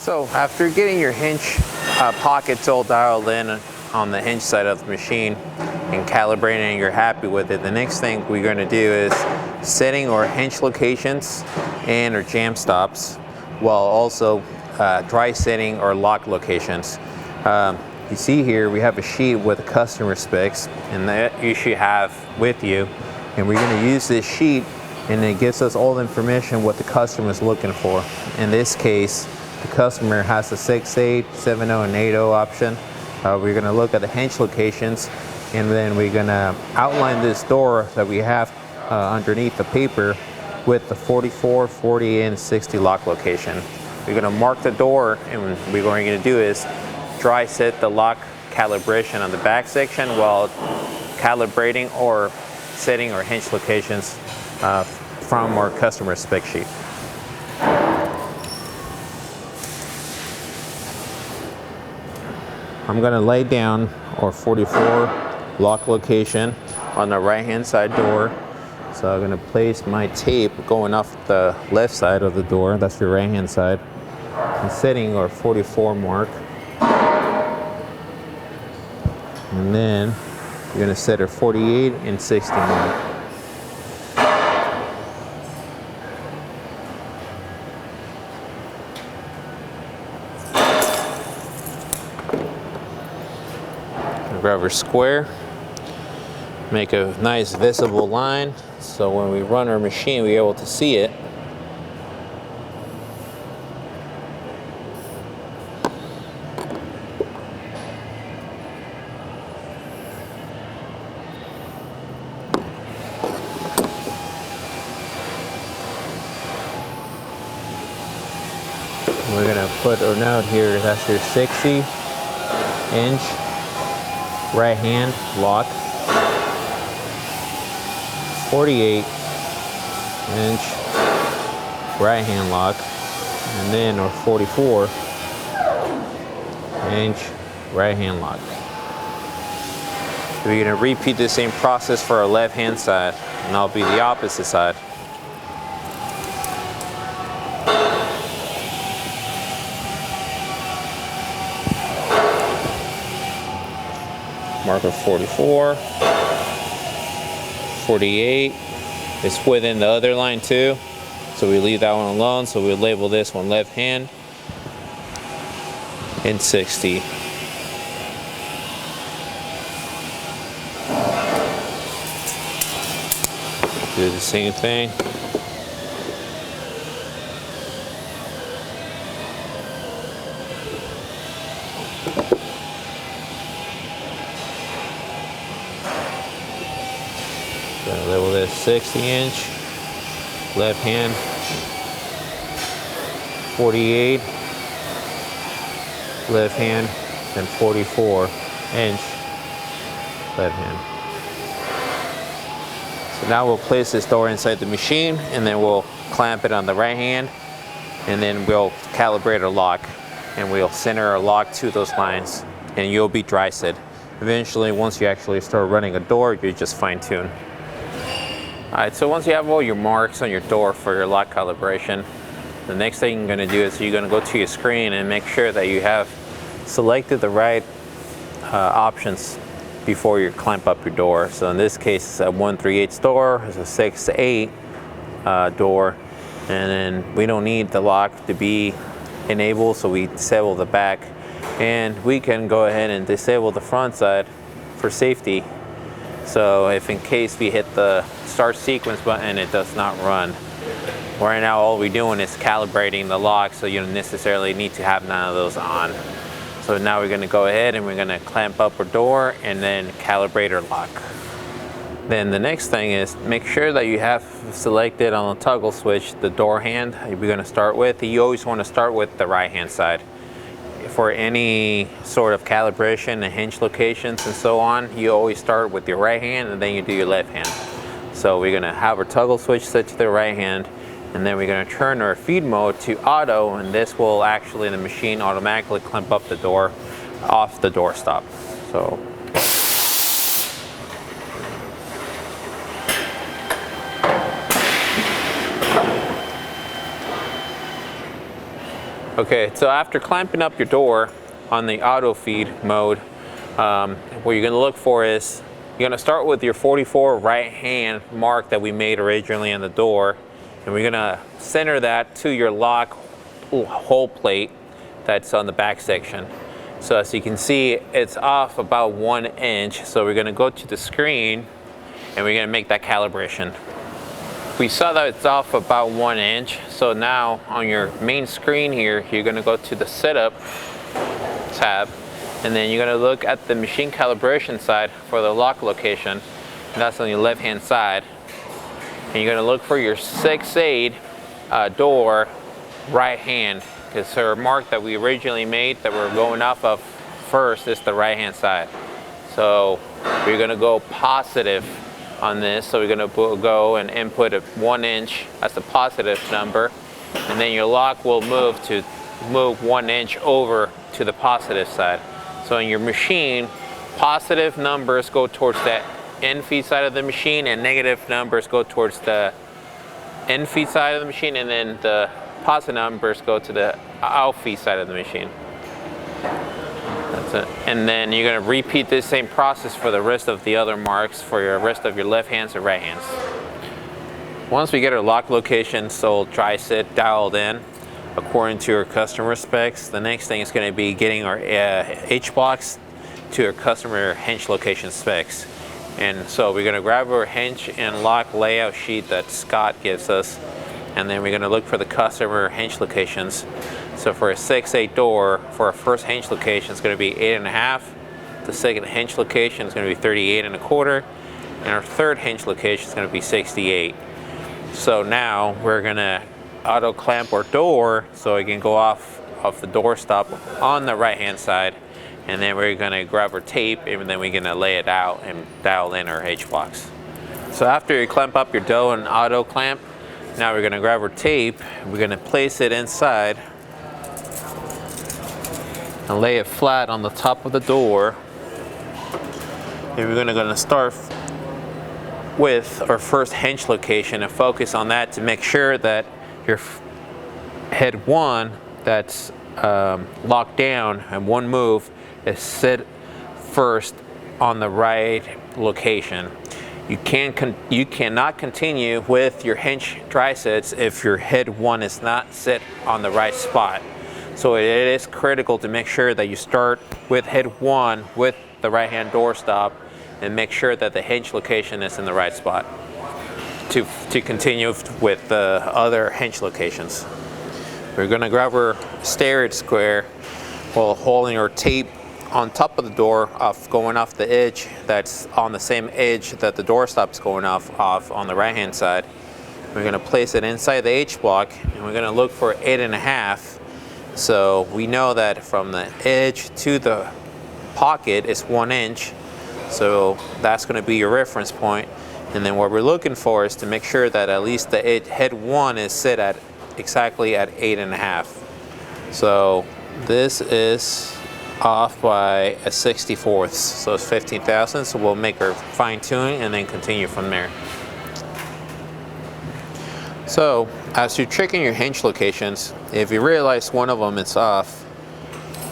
So after getting your hinge pockets all dialed in on the hinge side of the machine and calibrating and you're happy with it, the next thing we're going to do is setting our hinge locations and our jam stops, while also dry setting our lock locations. You see here we have a sheet with the customer specs, and that you should have with you, and we're going to use this sheet, and it gives us all the information what the customer is looking for. In this case, the customer has a 6/8, 7/0, and 8/0 option. We're going to look at the hinge locations, and then we're going to outline this door that we have underneath the paper with the 44, 40, and 60 lock location. We're going to mark the door, and what we're going to do is dry set the lock calibration on the back section while calibrating or setting our hinge locations from our customer spec sheet. I'm going to lay down our 44 lock location on the right hand side door. So I'm going to place my tape going off the left side of the door, that's your right hand side, and setting our 44 mark. And then we're going to set our 48 and 60 mark. Grab our square, make a nice visible line so when we run our machine we're able to see it. We're going to put a note here, that's your 60-inch right hand lock, 48-inch right hand lock, and then our 44-inch right hand lock. We're going to repeat the same process for our left hand side, and that'll be the opposite side. Marker 44, 48, it's within the other line too, so we leave that one alone, so we label this one left hand, and 60. Do the same thing. Gonna label this 60-inch left hand, 48 left hand, and 44-inch left hand. So now we'll place this door inside the machine, and then we'll clamp it on the right hand, and then we'll calibrate our lock, and we'll center our lock to those lines, and you'll be dry set. Eventually, once you actually start running a door, you just fine tune. Alright, so once you have all your marks on your door for your lock calibration, the next thing you're going to do is you're going to go to your screen and make sure that you have selected the right options before you clamp up your door. So in this case, it's a 1/3/8 door, it's a 6/8 door, and then we don't need the lock to be enabled, so we disable the back, and we can go ahead and disable the front side for safety. So if in case we hit the start sequence button, it does not run. Right now all we're doing is calibrating the lock, so you don't necessarily need to have none of those on. So now we're going to go ahead and we're going to clamp up our door and then calibrate our lock. Then the next thing is make sure that you have selected on the toggle switch the door hand we're going to start with. You always want to start with the right hand side. For any sort of calibration and hinge locations and so on, you always start with your right hand and then you do your left hand. So we're going to have our toggle switch set to the right hand, and then we're going to turn our feed mode to auto, and this will actually, the machine automatically clamp up the door off the door stop. So Okay, so after clamping up your door on the auto feed mode, what you're gonna look for is, you're gonna start with your 44 right hand mark that we made originally on the door, and we're gonna center that to your lock hole plate that's on the back section. So as you can see, it's off about 1 inch. So we're gonna go to the screen and we're gonna make that calibration. We saw that it's off about 1 inch. So now on your main screen here, you're gonna go to the setup tab, and then you're gonna look at the machine calibration side for the lock location. And that's on your left hand side. And you're gonna look for your 6/8 door right hand, because our mark that we originally made that we're going off of first is the right hand side. So we're gonna go positive on this. So we're gonna go and input a 1 inch as the positive number, and then your lock will move 1 inch over to the positive side. So in your machine, positive numbers go towards the in feed side of the machine, and negative numbers go towards the in feed side of the machine, and then the positive numbers go to the out feed side of the machine. That's it. And then you're going to repeat this same process for the rest of the other marks for your rest of your left hands and right hands. Once we get our lock location, so dry sit dialed in according to our customer specs, the next thing is going to be getting our H-blocks to our customer hinge location specs. And so we're going to grab our hinge and lock layout sheet that Scott gives us, and then we're going to look for the customer hinge locations. So for a 6/8 door, for our first hinge location, it's going to be 8.5. The second hinge location is going to be 38.25, and our third hinge location is going to be 68. So now we're going to auto clamp our door so it can go off of the door stop on the right hand side, and then we're going to grab our tape, and then we're going to lay it out and dial in our H blocks. So after you clamp up your dough and auto clamp, now we're going to grab our tape, we're going to place it inside and lay it flat on the top of the door, and we're going to start with our first hinge location and focus on that to make sure that your head 1 that's locked down and one move is set first on the right location. You cannot continue with your hinge dry sets if your head 1 is not set on the right spot. So it is critical to make sure that you start with head 1 with the right hand door stop, and make sure that the hinge location is in the right spot to continue with the other hinge locations. We're going to grab our stair square while holding our tape on top of the door, going off the edge that's on the same edge that the door stop's going off on the right hand side. We're going to place it inside the H block, and we're going to look for 8.5. So we know that from the edge to the pocket is 1 inch. So that's going to be your reference point. And then what we're looking for is to make sure that at least the head 1 is set at exactly at 8.5. So this is off by a 64th, so it's 15 thousandths. So we'll make our fine tuning and then continue from there. So as you're checking your hinge locations, if you realize one of them is off,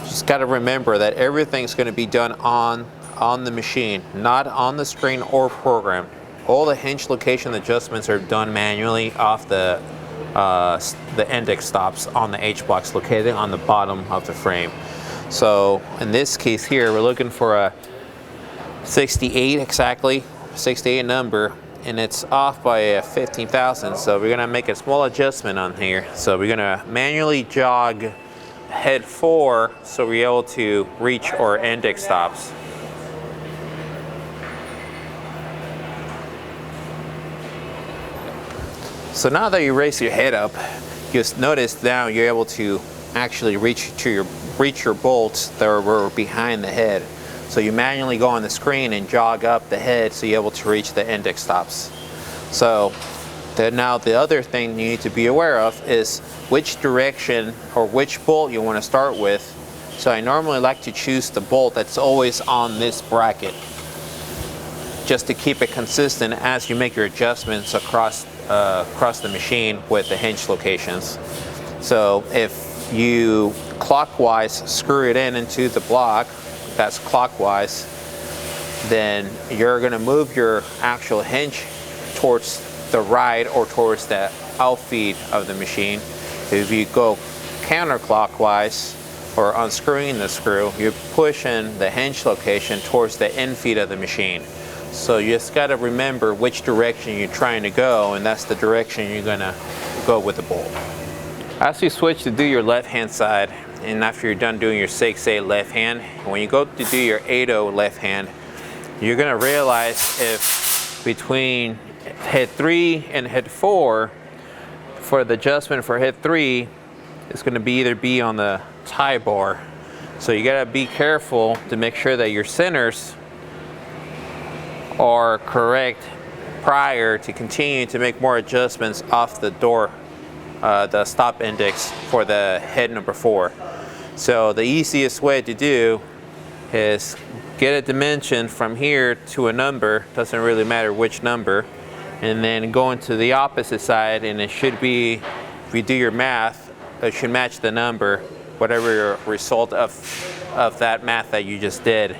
you just got to remember that everything's going to be done on the machine, not on the screen or program. All the hinge location adjustments are done manually off the index stops on the H blocks located on the bottom of the frame. So in this case here, we're looking for a 68 exactly, 68 number, and it's off by a 15 thousandths. So we're gonna make a small adjustment on here. So we're gonna manually jog head 4 so we're able to reach our index stops. So now that you raise your head up, just notice now you're able to actually reach your bolts that were behind the head. So you manually go on the screen and jog up the head so you're able to reach the index stops. So now the other thing you need to be aware of is which direction or which bolt you want to start with. So I normally like to choose the bolt that's always on this bracket, just to keep it consistent as you make your adjustments across the machine with the hinge locations. So if you clockwise screw it into the block, that's clockwise, then you're going to move your actual hinge towards the right or towards the out feed of the machine. If you go counterclockwise or unscrewing the screw, you're pushing the hinge location towards the in feed of the machine. So you just got to remember which direction you're trying to go, and that's the direction you're going to go with the bolt. As you switch to do your left hand side, and after you're done doing your 6/8 left hand, when you go to do your 8/0 left hand, you're going to realize if between head 3 and head 4, for the adjustment for head 3, it's going to either be on the tie bar. So you got to be careful to make sure that your centers are correct prior to continue to make more adjustments off the door, the stop index for the head number 4. So the easiest way to do is get a dimension from here to a number, doesn't really matter which number, and then go into the opposite side, and it should be, if you do your math, it should match the number, whatever your result of that math that you just did,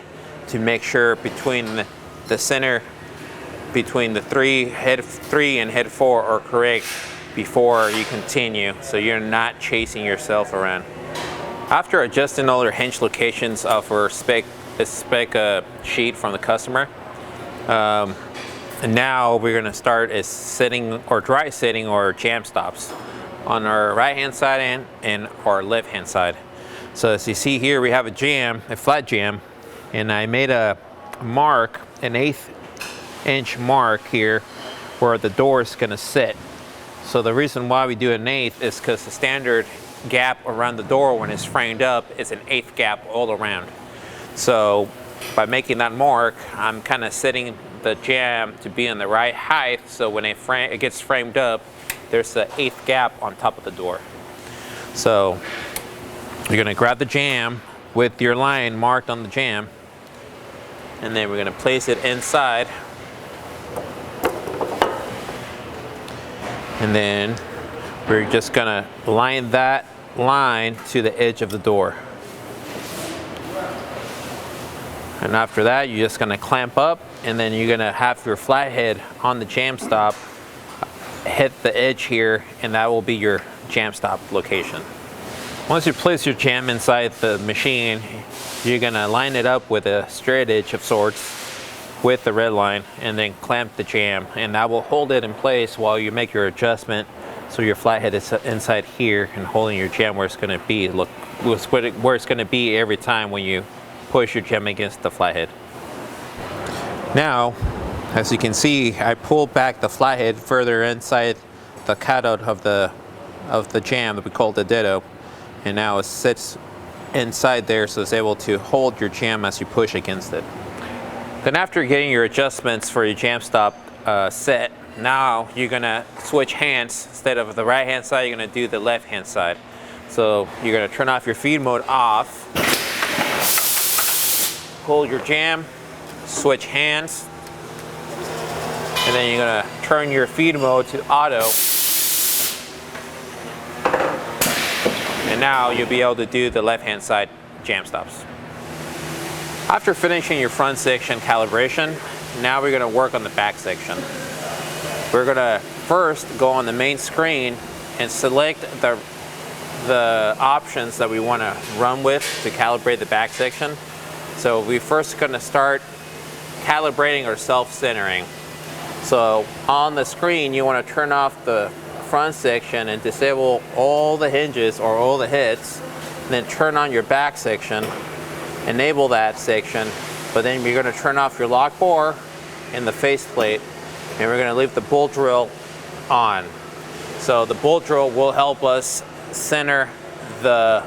to make sure between the center between the head 3 and head 4 are correct before you continue, so you're not chasing yourself around. After adjusting all your hinge locations of our spec sheet from the customer, and now we're going to start is setting or dry setting or jam stops on our right hand side and our left hand side. So as you see here, we have a flat jam, and I made a mark, an 1/8 inch mark here where the door is going to sit. So the reason why we do an 1/8 is because the standard gap around the door when it's framed up is an 1/8 gap all around. So by making that mark, I'm kind of setting the jam to be in the right height, so when it gets framed up, there's the 1/8 gap on top of the door. So you're going to grab the jam with your line marked on the jam, and then we're going to place it inside, and then we're just going to line that line to the edge of the door. And after that, you're just going to clamp up, and then you're going to have your flathead on the jam stop hit the edge here, and that will be your jam stop location. Once you place your jam inside the machine, you're going to line it up with a straight edge of sorts with the red line, and then clamp the jam, and that will hold it in place while you make your adjustment, so your flathead is inside here and holding your jam where it's going to be. Look, where it's going to be every time when you push your jam against the flathead. Now, as you can see, I pulled back the flathead further inside the cutout of the jam that we call the ditto, and now it sits inside there, so it's able to hold your jam as you push against it. Then after getting your adjustments for your jam stop set, now you're gonna switch hands. Instead of the right hand side, you're gonna do the left hand side. So you're gonna turn off your feed mode off, hold your jam, switch hands, and then you're gonna turn your feed mode to auto. And now you'll be able to do the left hand side jam stops. After finishing your front section calibration, now we're gonna work on the back section. We're gonna first go on the main screen and select the options that we wanna run with to calibrate the back section. So we're first gonna start calibrating or self-centering. So on the screen, you wanna turn off the front section and disable all the hinges or all the heads, and then turn on your back section, enable that section, but then you're going to turn off your lock bar and the faceplate, and we're going to leave the bolt drill on. So the bolt drill will help us center the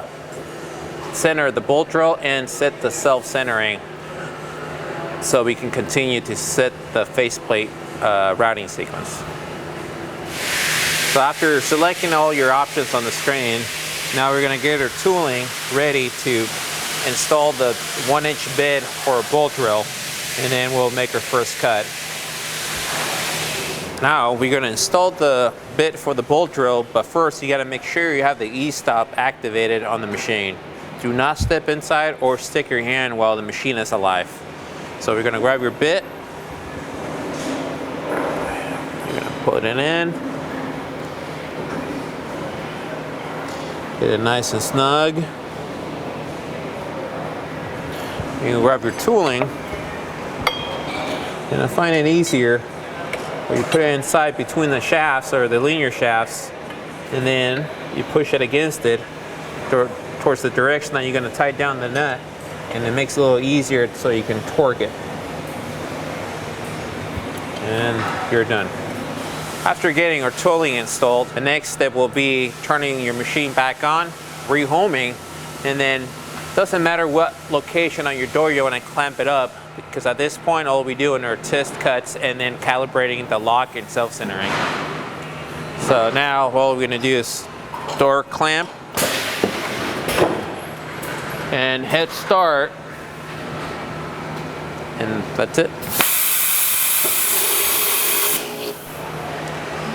bolt drill and set the self-centering, so we can continue to set the faceplate routing sequence. So after selecting all your options on the screen, now we're going to get our tooling ready to install the 1-inch bit or a bolt drill, and then we'll make our first cut. Now we're going to install the bit for the bolt drill, but first you got to make sure you have the e-stop activated on the machine. Do not step inside or stick your hand while the machine is alive. So we're going to grab your bit, you're going to put it in, get it nice and snug. You can grab your tooling, and I find it easier where you put it inside between the shafts or the linear shafts, and then you push it against it towards the direction that you're going to tighten down the nut, and it makes it a little easier so you can torque it. And you're done. After getting our tooling installed, the next step will be turning your machine back on, rehoming, and then doesn't matter what location on your door you want to clamp it up, because at this point all we doing are test cuts and then calibrating the lock and self-centering. So now all we're going to do is door clamp and head start, and that's it.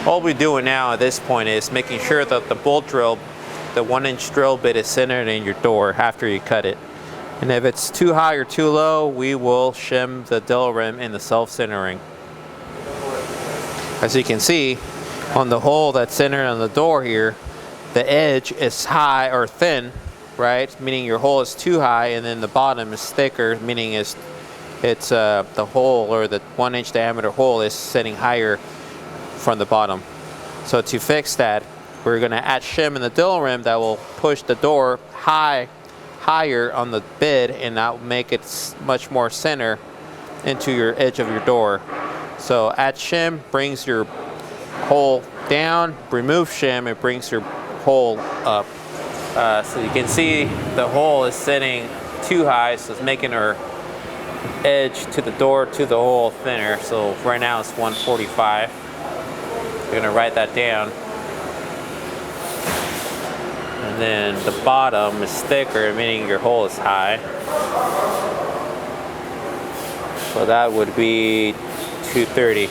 All we're doing now at this point is making sure that the bolt drill, the 1-inch drill bit, is centered in your door after you cut it. And if it's too high or too low, we will shim the dowel rim in the self-centering. As you can see, on the hole that's centered on the door here, the edge is high or thin, right? Meaning your hole is too high, and then the bottom is thicker, meaning it's the hole, or the 1-inch diameter hole, is setting higher from the bottom. So to fix that, we're going to add shim in the dowel rim that will push the door higher on the bed, and that will make it much more center into your edge of your door. So add shim brings your hole down, remove shim, it brings your hole up. So you can see the hole is sitting too high, so it's making our edge to the door to the hole thinner. So right now it's 145. We're going to write that down. And then the bottom is thicker, meaning your hole is high. So that would be 230.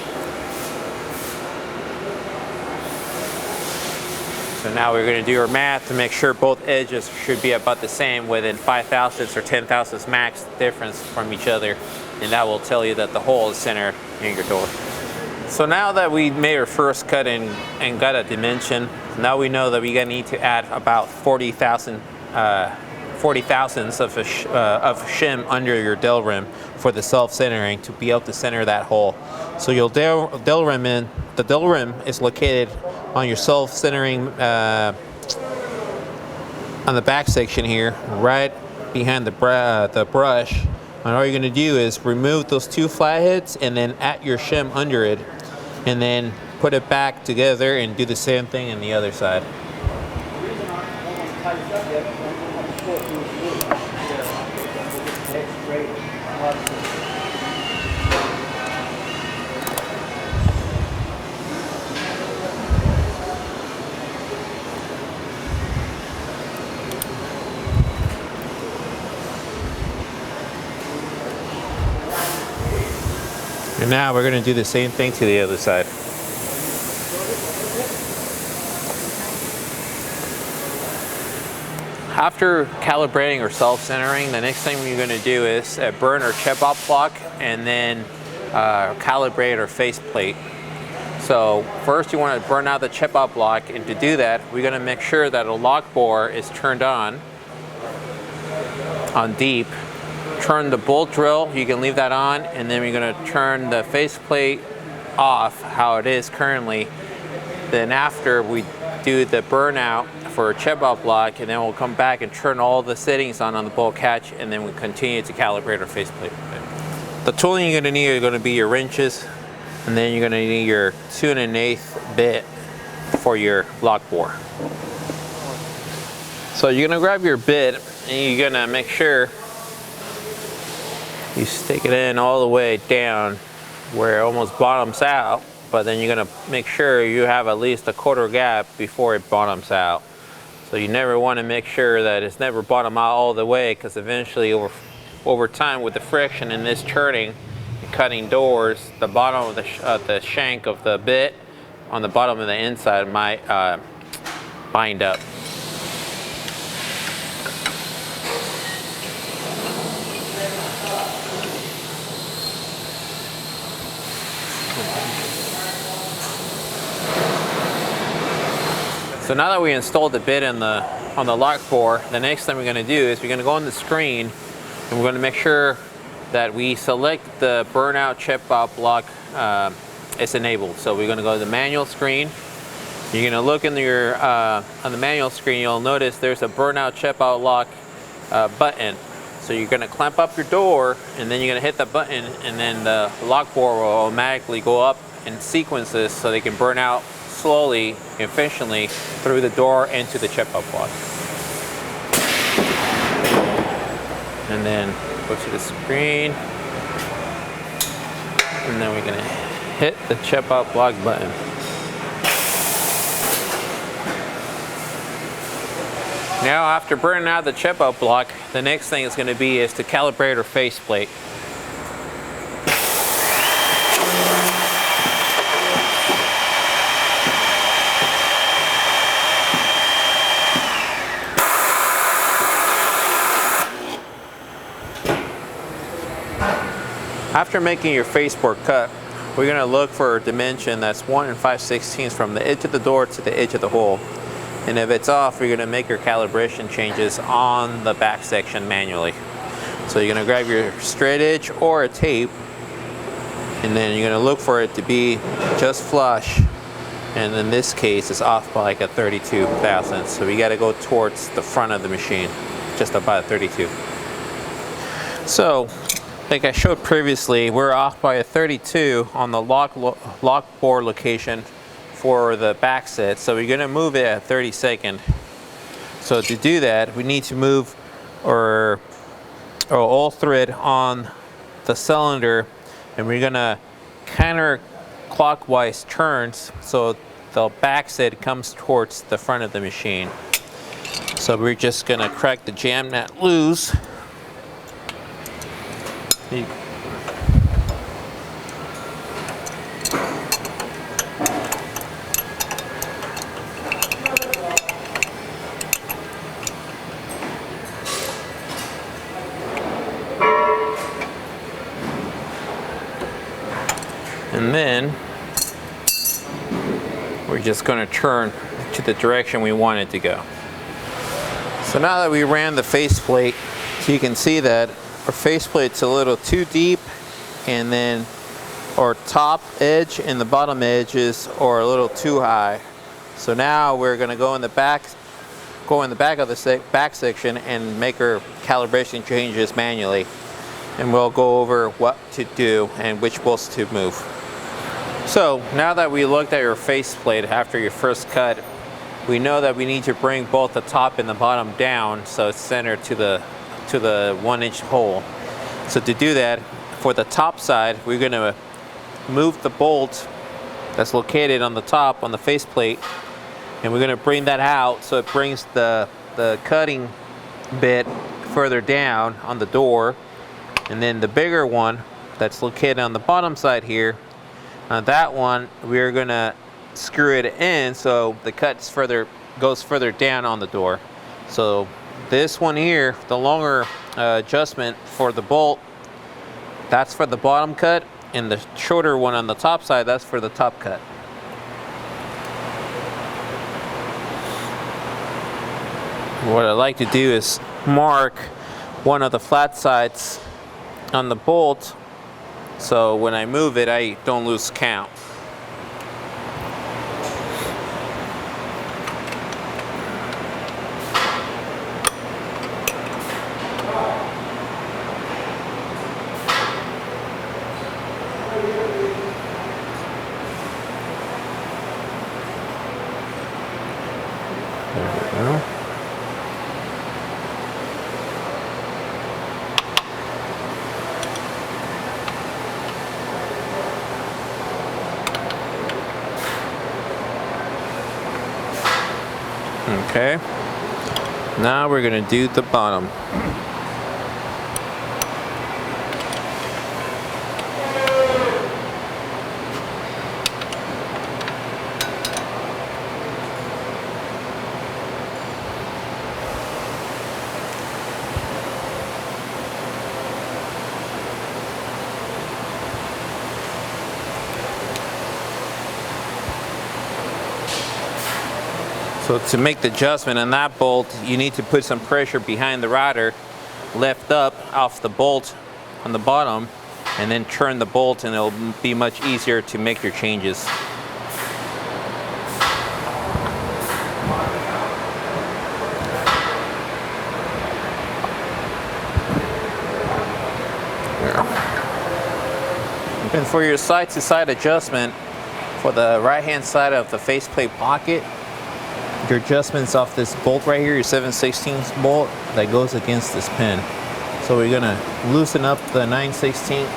So now we're going to do our math to make sure both edges should be about the same, within 5 thousandths or 10 thousandths max difference from each other. And that will tell you that the hole is centered in your door. So now that we made our first cut and got a dimension, now we know that we're going to need to add about 40 thousandths of shim under your dowel rim for the self-centering to be able to center that hole. So your dowel rim is located on your self-centering on the back section here, right behind the brush. And all you're going to do is remove those 2 flatheads and then add your shim under it, and then put it back together and do the same thing on the other side. And now we're going to do the same thing to the other side. After calibrating or self-centering, the next thing we're going to do is burn our chip-up block and then calibrate our faceplate. So first you want to burn out the chip-up block, and to do that we're going to make sure that a lock bore is turned on deep. Turn the bolt drill, you can leave that on, and then we're going to turn the faceplate off how it is currently. Then after we do the burnout for a chip-up block, and then we'll come back and turn all the settings on the bolt catch, and then we continue to calibrate our faceplate. The tooling you're going to need are going to be your wrenches, and then you're going to need your 2 1/8 bit for your lock bore. So you're going to grab your bit, and you're going to make sure you stick it in all the way down where it almost bottoms out, but then you're going to make sure you have at least a 1/4 gap before it bottoms out. So you never want to make sure that it's never bottom out all the way, because eventually over time with the friction and this turning, cutting doors, the bottom of the shank of the bit on the bottom of the inside might bind up. So now that we installed the bit on the lock bore, the next thing we're going to do is we're going to go on the screen and we're going to make sure that we select the burnout check-out block is enabled. So we're going to go to the manual screen. You're going to look in your on the manual screen. You'll notice there's a burnout check-out lock button. So you're going to clamp up your door, and then you're going to hit the button, and then the lock bore will automatically go up in sequences so they can burn out slowly, efficiently through the door into the check-out block. And then go to the screen, and then we're going to hit the check-out block button. Now, after burning out the check-out block, the next thing is going to be is to calibrate our faceplate. After making your faceboard cut, we're going to look for a dimension that's 1 5/16 from the edge of the door to the edge of the hole. And if it's off, you're going to make your calibration changes on the back section manually. So you're going to grab your straight edge or a tape, and then you're going to look for it to be just flush. And in this case, it's off by like a 32 thousandths. So we got to go towards the front of the machine, just about 32. So, like I showed previously, we're off by a 32 on the lock bore location for the back set. So we're going to move it at 32nd. So to do that, we need to move our oil thread on the cylinder, and we're going to counterclockwise turns so the back set comes towards the front of the machine. So we're just going to crack the jam nut loose. And then we're just going to turn to the direction we want it to go. So now that we ran the faceplate, you can see that our faceplate's a little too deep, and then our top edge and the bottom edges are a little too high. So now we're going to go in the back of the back section and make our calibration changes manually. And we'll go over what to do and which bolts to move. So now that we looked at your faceplate after your first cut, we know that we need to bring both the top and the bottom down so it's centered to the 1-inch hole. So to do that, for the top side, we're going to move the bolt that's located on the top on the faceplate, and we're going to bring that out so it brings the cutting bit further down on the door. And then the bigger one that's located on the bottom side here, that one we're going to screw it in so the cut goes further down on the door. So this one here, the longer adjustment for the bolt, that's for the bottom cut, and the shorter one on the top side, that's for the top cut. What I like to do is mark one of the flat sides on the bolt, so when I move it, I don't lose count. Okay, now we're going to do the bottom. So to make the adjustment on that bolt, you need to put some pressure behind the router, lift up off the bolt on the bottom, and then turn the bolt, and it'll be much easier to make your changes. And for your side-to-side adjustment, for the right-hand side of the faceplate pocket, your adjustments off this bolt right here, your 7/16 bolt that goes against this pin. So we're gonna loosen up the 9/16,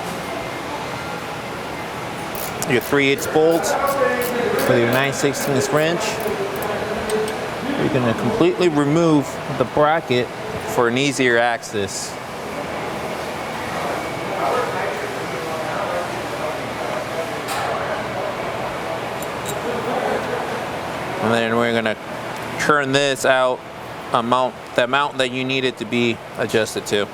your 3/8 bolt with your 9/16 wrench. You're gonna completely remove the bracket for an easier access. And then we're gonna turn this out the amount that you need it to be adjusted to.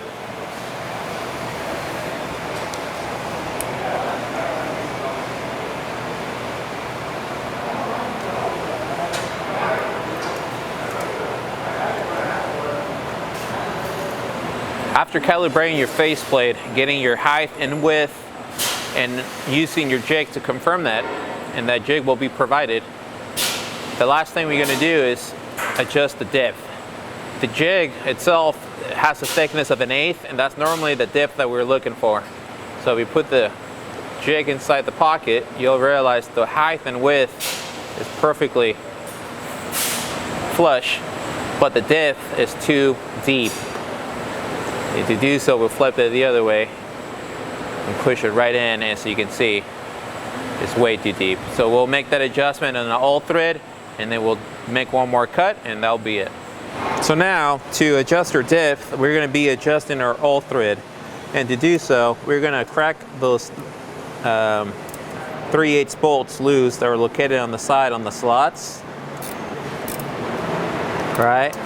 After calibrating your faceplate, getting your height and width, and using your jig to confirm that, and that jig will be provided, the last thing we're going to do is adjust the depth. The jig itself has a thickness of 1/8, and that's normally the depth that we're looking for. So if we put the jig inside the pocket, you'll realize the height and width is perfectly flush, but the depth is too deep. And to do so, we'll flip it the other way and push it right in, and so you can see it's way too deep. So we'll make that adjustment on the all thread, and then we'll make one more cut, and that'll be it. So now, to adjust our depth, we're going to be adjusting our all thread. And to do so, we're going to crack those 3/8 bolts loose that are located on the side on the slots. Right?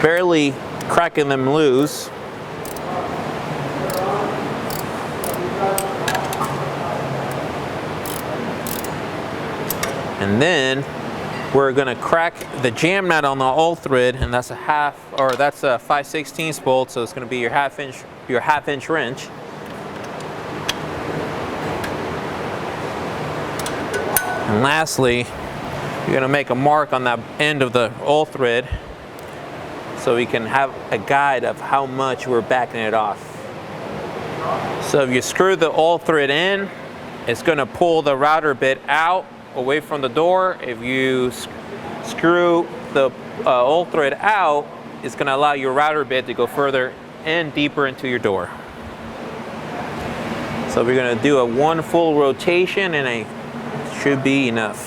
Barely cracking them loose. And then we're going to crack the jam nut on the all thread, and that's a 5/16 bolt, so it's going to be your half inch wrench. And lastly, you're going to make a mark on that end of the all thread so we can have a guide of how much we're backing it off. So if you screw the all thread in, it's going to pull the router bit out away from the door. If you screw the all thread out, it's going to allow your router bit to go further and deeper into your door. So we're going to do a 1 full rotation, and it should be enough.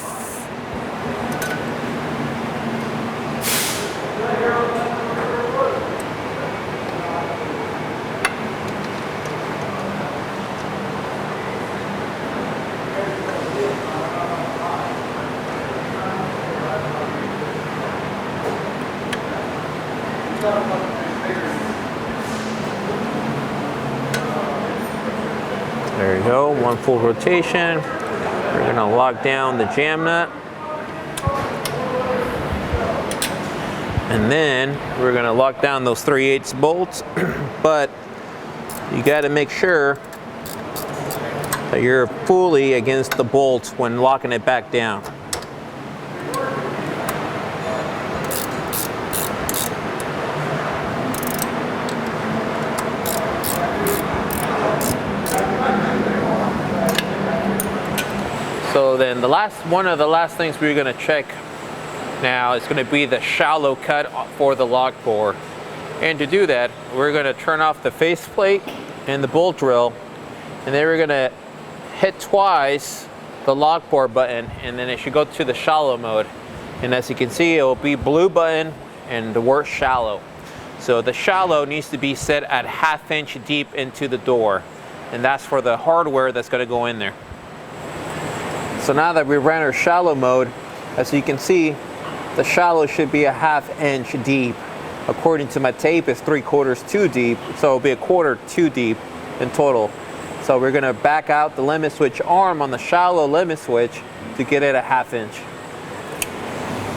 There you go, 1 full rotation. We're going to lock down the jam nut. And then we're going to lock down those 3/8 bolts. But you got to make sure that you're fully against the bolt when locking it back down. So then one of the last things we're going to check now is going to be the shallow cut for the lock bore. And to do that, we're going to turn off the faceplate and the bolt drill, and then we're going to hit twice the lock bore button, and then it should go to the shallow mode. And as you can see, it will be blue button and the word shallow. So the shallow needs to be set at 1/2 inch deep into the door, and that's for the hardware that's going to go in there. So now that we ran our shallow mode, as you can see, the shallow should be 1/2 inch deep. According to my tape, it's 3/4 too deep, so it'll be 1/4 too deep in total. So we're going to back out the limit switch arm on the shallow limit switch to get it at 1/2 inch.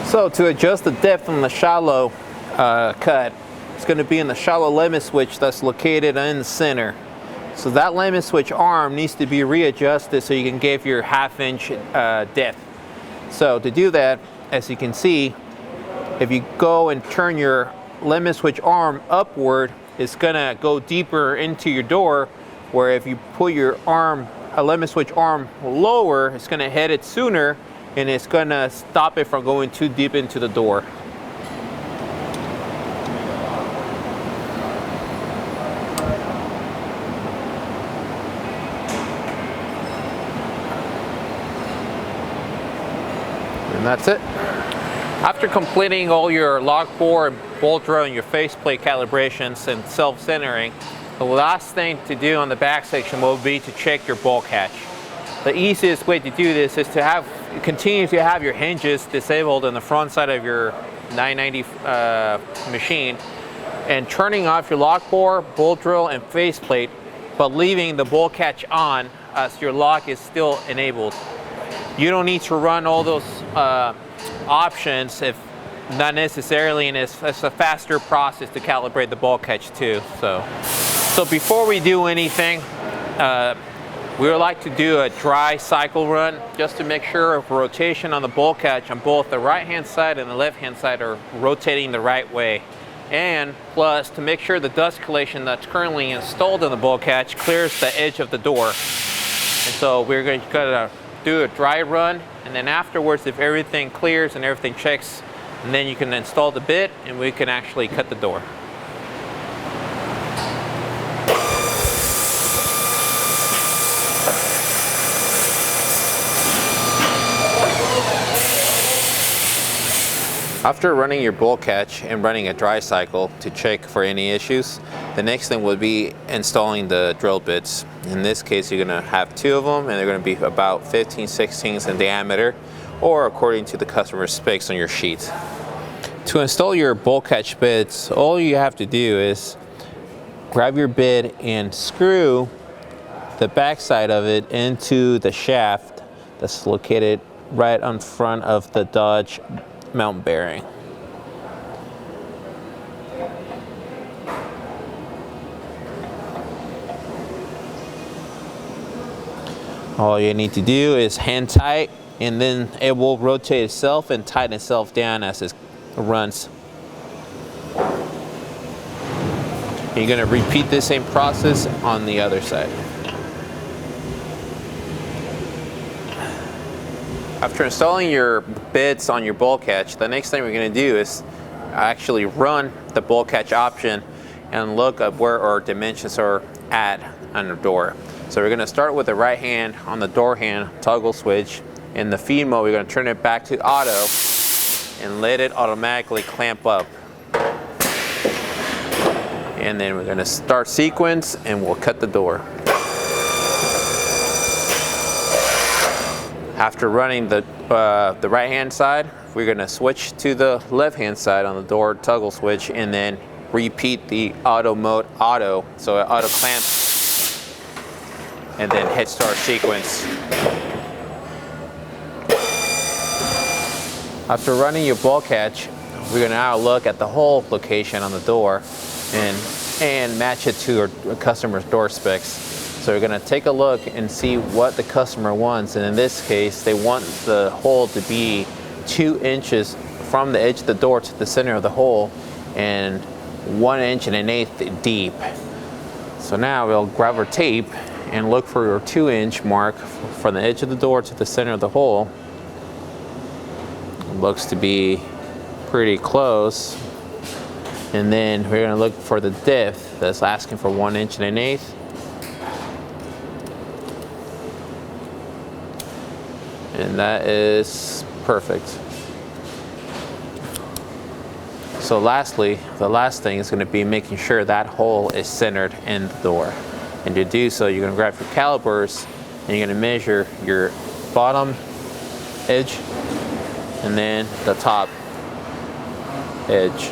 So to adjust the depth on the shallow cut, it's going to be in the shallow limit switch that's located in the center. So that limit switch arm needs to be readjusted so you can give your 1/2 inch depth. So to do that, as you can see, if you go and turn your limit switch arm upward, it's gonna go deeper into your door, where if you put your arm, a limit switch arm lower, it's gonna hit it sooner and it's gonna stop it from going too deep into the door. And that's it. After completing all your lock bore, bolt drill, and your faceplate calibrations and self-centering, the last thing to do on the back section will be to check your bolt catch. The easiest way to do this is to continue to have your hinges disabled on the front side of your 990 machine, and turning off your lock bore, bolt drill, and faceplate, but leaving the bolt catch on as your lock is still enabled. You don't need to run all those options if not necessarily, and it's a faster process to calibrate the bolt catch too. So before we do anything, we would like to do a dry cycle run just to make sure rotation on the bolt catch on both the right hand side and the left hand side are rotating the right way, and plus to make sure the dust collation that's currently installed in the bolt catch clears the edge of the door. And so we're going to do a dry run, and then afterwards, if everything clears and everything checks, and then you can install the bit and we can actually cut the door. After running your bolt catch and running a dry cycle to check for any issues, the next thing would be installing the drill bits. In this case, you're going to have 2 of them, and they're going to be about 15/16 in diameter, or according to the customer's specs on your sheet. To install your bolt catch bits, all you have to do is grab your bit and screw the back side of it into the shaft that's located right on front of the Dodge mount bearing. All you need to do is hand tight, and then it will rotate itself and tighten itself down as it runs. You're going to repeat the same process on the other side. After installing your bits on your bolt catch, the next thing we're going to do is actually run the bolt catch option and look at where our dimensions are at on the door. So we're going to start with the right hand on the door hand toggle switch. In the feed mode, we're going to turn it back to auto and let it automatically clamp up. And then we're going to start sequence and we'll cut the door. After running the right hand side, we're going to switch to the left hand side on the door toggle switch and then repeat the auto mode so it auto clamps and then hit start sequence. After running your bolt catch, we're going to now look at the hole location on the door and match it to our customer's door specs. So we're going to take a look and see what the customer wants, and in this case they want the hole to be 2 inches from the edge of the door to the center of the hole and 1 1/8 inches deep. So now we'll grab our tape and look for your 2 inch mark from the edge of the door to the center of the hole. It looks to be pretty close. And then we're going to look for the depth that's asking for 1 1/8 inches. And that is perfect. So lastly, the last thing is going to be making sure that hole is centered in the door. And to do so, you're going to grab your calipers and you're going to measure your bottom edge and then the top edge.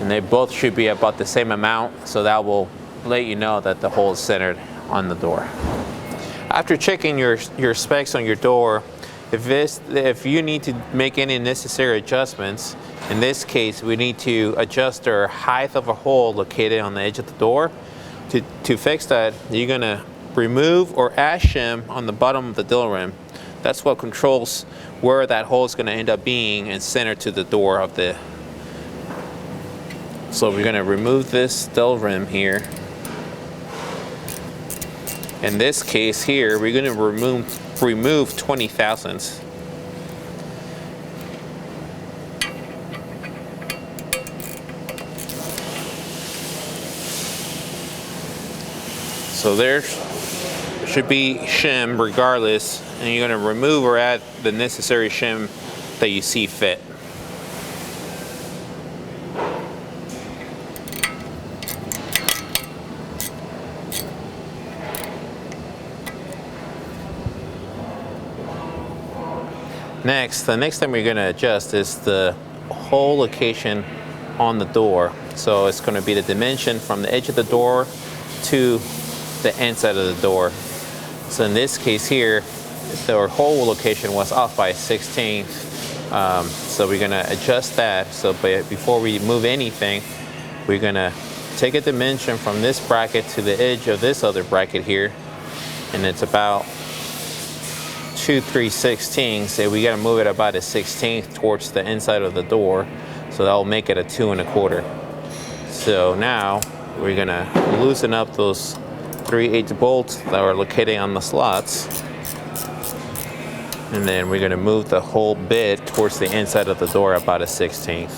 And they both should be about the same amount, so that will let you know that the hole is centered on the door. After checking your specs on your door, If you need to make any necessary adjustments, in this case, we need to adjust our height of a hole located on the edge of the door. To fix that, you're gonna remove or add shim on the bottom of the dill rim. That's what controls where that hole is gonna end up being and center to the door of the. So we're gonna remove this dill rim here. In this case here, we're gonna remove 20 thousandths. So there should be shim regardless, and you're going to remove or add the necessary shim that you see fit. The next thing we're going to adjust is the hole location on the door. So it's going to be the dimension from the edge of the door to the inside of the door. So in this case here, the hole location was off by 1/16. So we're gonna adjust that. So before we move anything, we're gonna take a dimension from this bracket to the edge of this other bracket here, and it's about 2 3/16. So we gotta move it about a 1/16 towards the inside of the door. So that'll make it a 2 1/4. So now we're gonna loosen up those 3/8 bolts that are located on the slots, and then we're going to move the whole bit towards the inside of the door about a 1/16.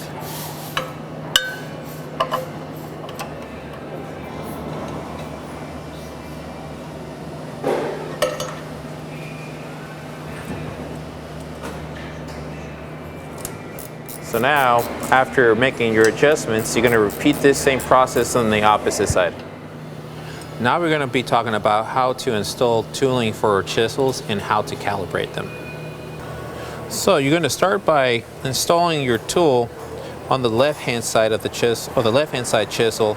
So now, after making your adjustments, you're going to repeat this same process on the opposite side. Now we're going to be talking about how to install tooling for chisels and how to calibrate them. So you're going to start by installing your tool on the left-hand side of the chisel, or the left-hand side chisel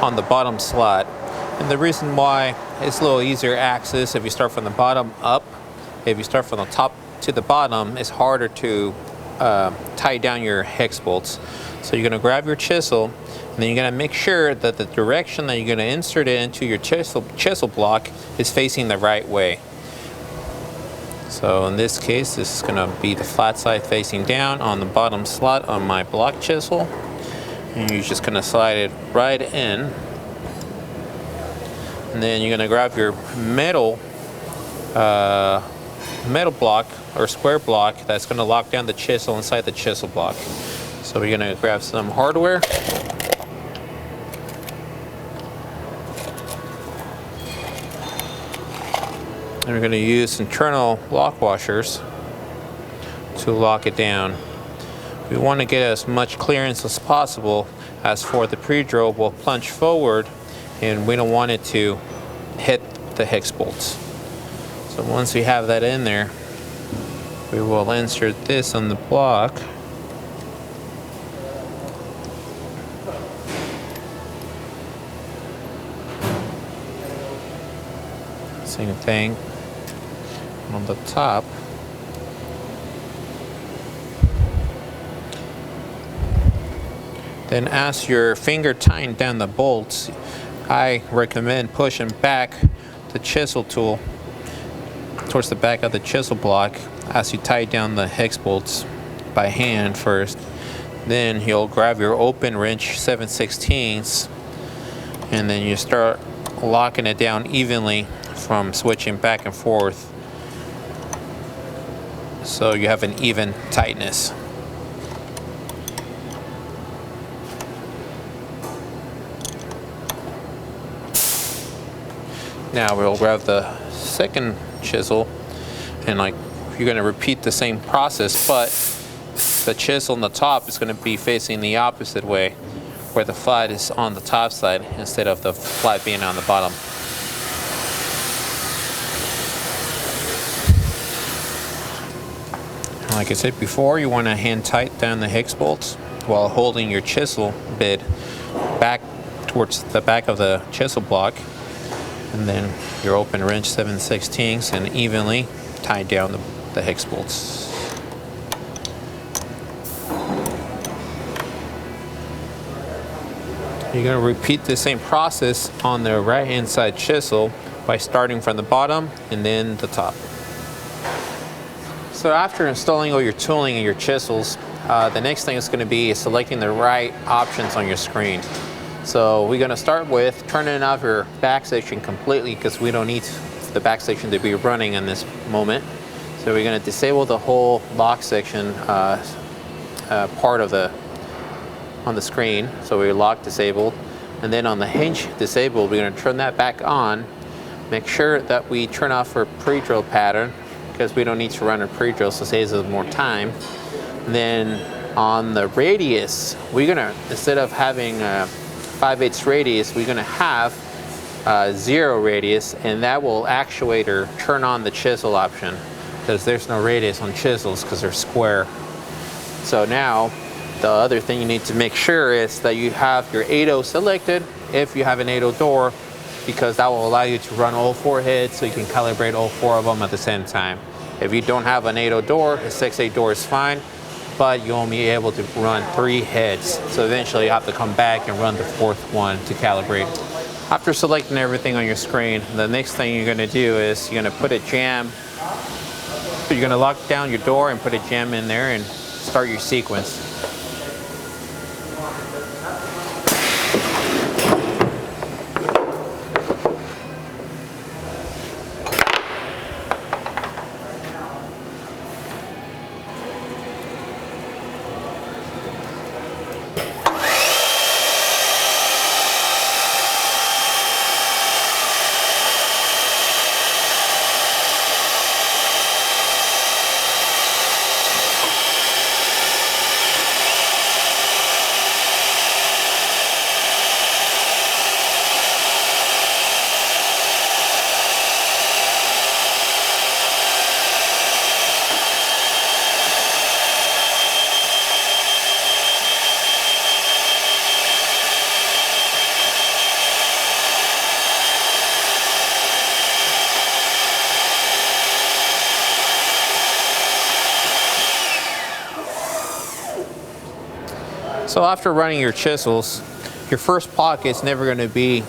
on the bottom slot. And the reason why it's a little easier access if you start from the bottom up. If you start from the top to the bottom, it's harder to tie down your hex bolts. So you're going to grab your chisel, and then you're going to make sure that the direction that you're going to insert it into your chisel block is facing the right way. So in this case, this is going to be the flat side facing down on the bottom slot on my block chisel. And you're just going to slide it right in. And then you're going to grab your metal block or square block that's going to lock down the chisel inside the chisel block. So we're going to grab some hardware. And we're going to use internal lock washers to lock it down. We want to get as much clearance as possible. As for the pre-drill, we'll plunge forward, and we don't want it to hit the hex bolts. So once we have that in there, we will insert this on the block. Same thing on the top. Then as your finger tightens down the bolts, I recommend pushing back the chisel tool towards the back of the chisel block as you tighten down the hex bolts by hand first. Then you'll grab your open wrench 7/16, and then you start locking it down evenly from switching back and forth, so you have an even tightness. Now we'll grab the second chisel, and you're going to repeat the same process, but the chisel on the top is going to be facing the opposite way, where the flat is on the top side instead of the flat being on the bottom. Like I said before, you want to hand tight down the hex bolts while holding your chisel bit back towards the back of the chisel block, and then your open wrench 7/16 and evenly tie down the hex bolts. You're going to repeat the same process on the right hand side chisel by starting from the bottom and then the top. So after installing all your tooling and your chisels, the next thing is going to be selecting the right options on your screen. So we're going to start with turning off your back section completely because we don't need the back section to be running in this moment. So we're going to disable the whole lock section part of on the screen. So we're lock disabled, and then on the hinge disabled, we're going to turn that back on. Make sure that we turn off our pre-drill pattern because we don't need to run a pre-drill, so it saves us more time. And then on the radius, we're going to, instead of having 5/8 radius, we're going to have 0 radius, and that will actuate or turn on the chisel option because there's no radius on chisels because they're square. So now the other thing you need to make sure is that you have your 8/0 selected if you have an 8/0 door, because that will allow you to run all 4 heads so you can calibrate all 4 of them at the same time. If you don't have an 8/0 door, a 6/8 door is fine, but you'll only be able to run 3 heads. So eventually you have to come back and run the 4th one to calibrate. After selecting everything on your screen, the next thing you're going to do is you're going to put a jam. So you're going to lock down your door and put a jam in there and start your sequence. So after running your chisels, your first pocket's never going to be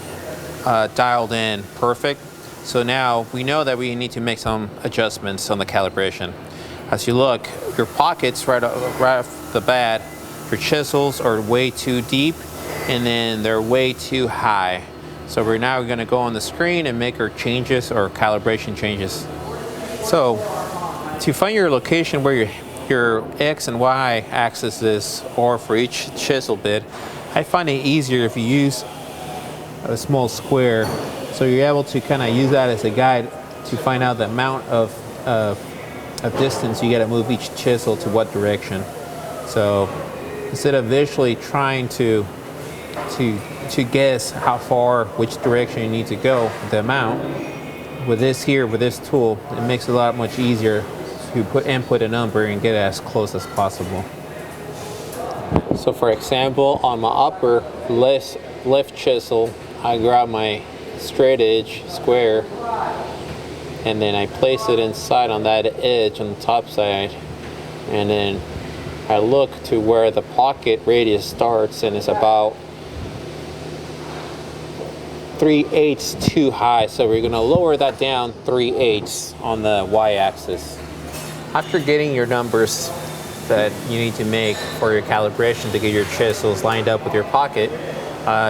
dialed in perfect. So now we know that we need to make some adjustments on the calibration. As you look, your pockets right off the bat, your chisels are way too deep and then they're way too high. So we're now going to go on the screen and make our changes or calibration changes. So to find your location where your X and Y axis is, or for each chisel bit, I find it easier if you use a small square, so you're able to kind of use that as a guide to find out the amount of distance you got to move each chisel to what direction. So instead of visually trying to guess how far, which direction you need to go, the amount, with this tool, it makes it a lot much easier to input a number and get as close as possible. So for example, on my upper left chisel, I grab my straight edge square and then I place it inside on that edge on the top side, and then I look to where the pocket radius starts, and it's about 3/8 too high, so we're going to lower that down 3/8 on the y-axis. After getting your numbers that you need to make for your calibration to get your chisels lined up with your pocket,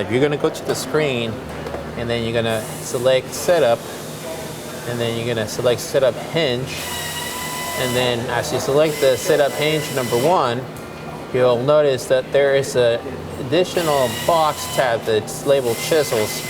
you're going to go to the screen and then you're going to select setup, and then you're going to select setup hinge, and then as you select the setup hinge number 1, you'll notice that there is an additional box tab that's labeled chisels.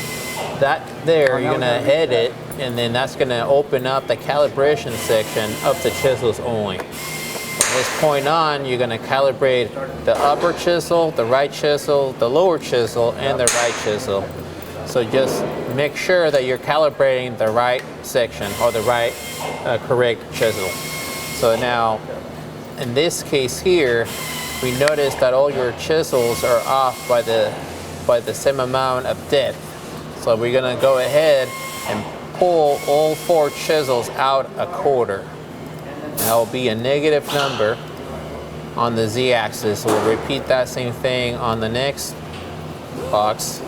That there you're going to edit, and then that's going to open up the calibration section of the chisels only. From this point on, you're going to calibrate the upper chisel, the right chisel, the lower chisel, and the right chisel. So just make sure that you're calibrating the right section or the right correct chisel. So now, in this case here, we notice that all your chisels are off by the same amount of depth. So we're going to go ahead and pull all 4 chisels out a quarter. that will be a negative number on the z-axis. So we'll repeat that same thing on the next box,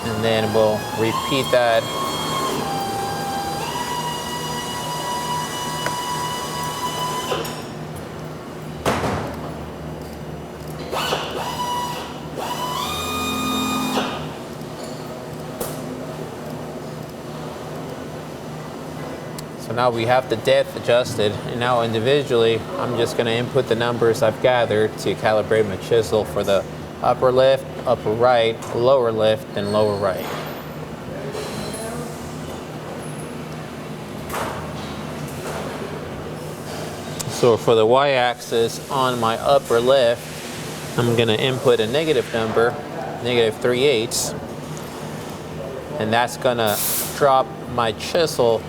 and then we'll repeat that So now we have the depth adjusted, and now individually I'm just going to input the numbers I've gathered to calibrate my chisel for the upper left, upper right, lower left, and lower right. So for the y-axis on my upper left, I'm going to input a negative number, -3/8, and that's going to drop my chisel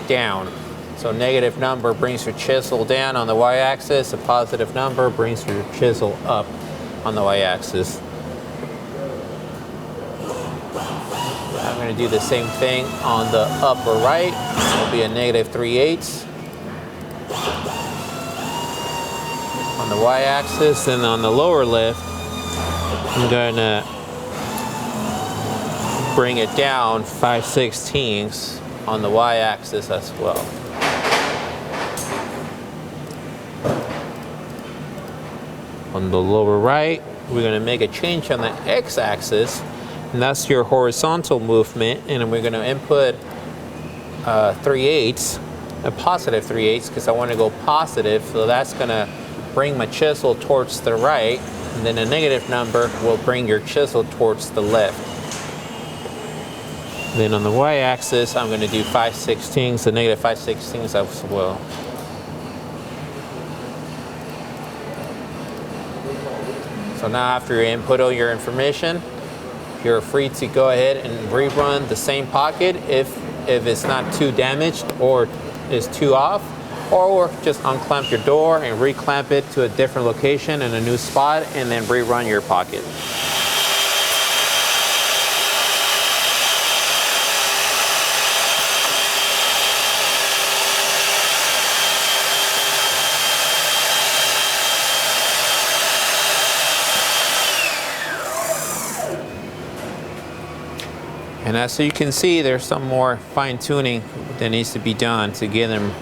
down. So negative number brings your chisel down on the y-axis, a positive number brings your chisel up on the y-axis. I'm going to do the same thing on the upper right. It'll be a -3/8 on the y-axis, and on the lower left, I'm going to bring it down 5/16 on the y-axis as well. On the lower right, we're going to make a change on the x-axis, and that's your horizontal movement, and we're going to input 3/8, a positive 3/8, because I want to go positive, so that's going to bring my chisel towards the right, and then a negative number will bring your chisel towards the left. Then on the y-axis, I'm going to do 5/16, so -5/16 as well. So now after you input all your information, you're free to go ahead and rerun the same pocket if it's not too damaged or is too off, or just unclamp your door and reclamp it to a different location in a new spot, and then rerun your pocket. And as you can see, there's some more fine tuning that needs to be done to get them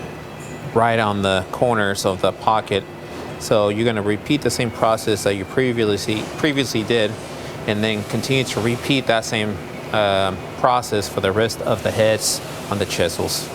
right on the corners of the pocket. So you're going to repeat the same process that you previously did, and then continue to repeat that same process for the rest of the heads on the chisels.